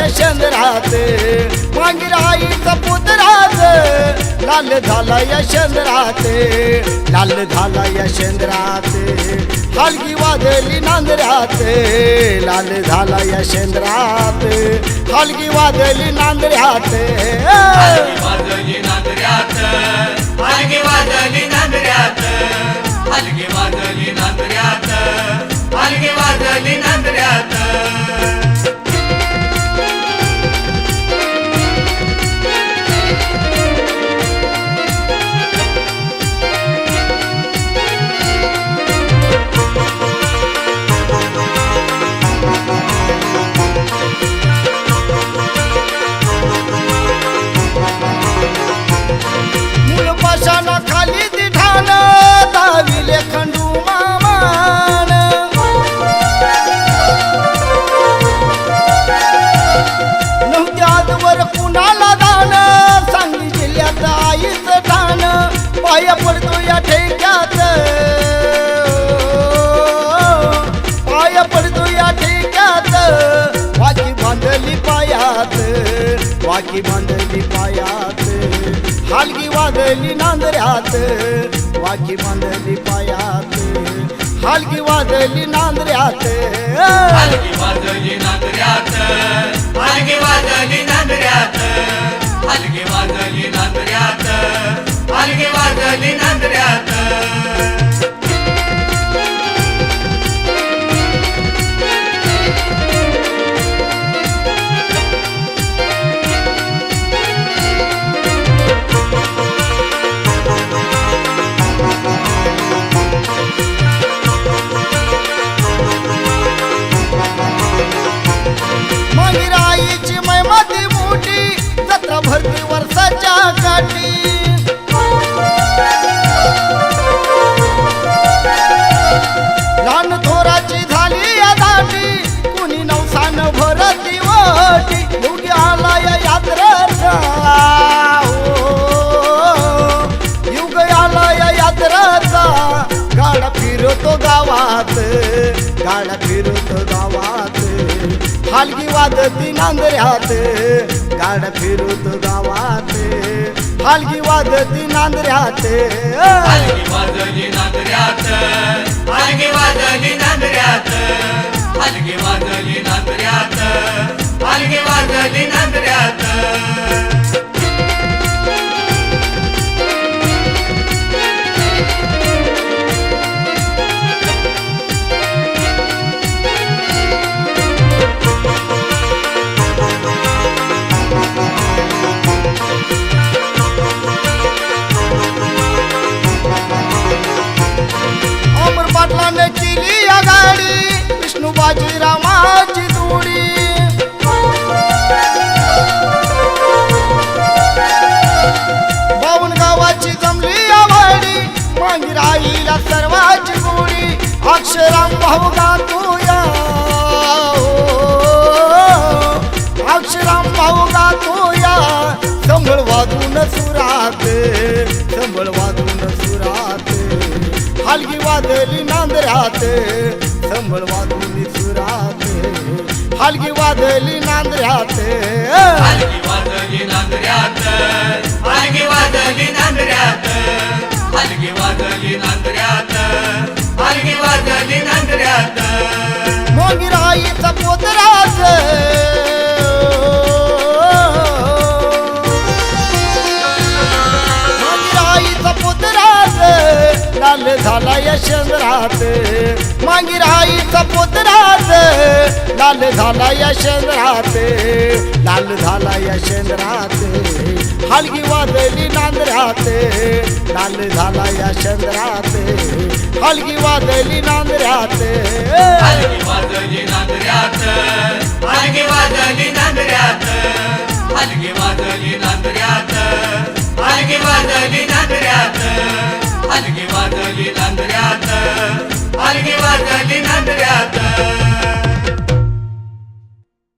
यशंद्रात मांगी राईचा पुत्रात लाल झाला यशंद्रात लाल झाला यशंद्रात हलगी वाजली नांदऱ्यात लाल झाला यशंद्रात हलगी वाजली नांदऱ्यात वाजली नांदऱ्यात हलगी वाजली नांदऱ्यात हलगी वाजली नांदऱ्यात हलगी वाजली नांदऱ्यात खाली दिठान दाविले खंडू मामान नव्हत्यावर कुणाला दान सांगली जिल्ह्यात आईच ठाण पाया पडतो या ठेक्यात पाया पडतो या ठेक्यात वाकी बांधली पायात वाकी बांधली पायात हलगी वाजली नांदऱ्यात वाकी बांधली पायात हलगी वाजली नांदऱ्यात हलगी वाजली नांदऱ्यात हलगी वाजली नांदऱ्यात हलगी वाजली नांदऱ्यात हलगी वाजली नांदऱ्यात राईची मैमती मोठी जत्रा भरती वर्षाच्या काठी लहान थोराची झाली या दाटी कुणी नवसान भरती वाटी योगी आला या यात्रेचा युग आला या यात्रेचा गाडा फिरतो गावात गाडा फिरतो गावात हलगी वाजती नांदऱ्यात गाड फिरत गावात हलगी वाजती नांदऱ्यात हलगी वाजली नांदऱ्यात हलगी वाजली नांदऱ्यात हलगी वाजली नांदऱ्यात हलगी वाजली नांदऱ्यात पाटलाने केली या गाडी विष्णू बाजीरावाची जोडी बावन गावाची जमली या वाडी मांगी राईला सर्वाची गोडी अक्षराम भाऊ गातो या अक्षराम भाऊ गातो या संभळ वाजून सुरात संभळ वाजून सुरात हलगी वाजली नांदऱ्यात संभळ वाजली सुरात हलगी वाजली नांदऱ्यात हलगी वाजली नांदऱ्यात हलगी वाजली नांदऱ्यात हलगी वाजली नांदऱ्यात हलगी वाजली नांदऱ्यात मांगी राईचा पोतरात लाल झाला यशंद्रात मांगी राईचा पुत्रात लाल झाला यशंद्रात लाल झाला यशंद्रात हलगी वाजली नांदऱ्यात लाल झाला यशंद्रात हलगी वाजली नांदऱ्यात हलगी वाजली नांदऱ्यात हलगी वाजली नांदऱ्यात हलगी वाजली नांदऱ्यात हलगी वाजली नांदऱ्यात हलगी वाजली नांदऱ्यात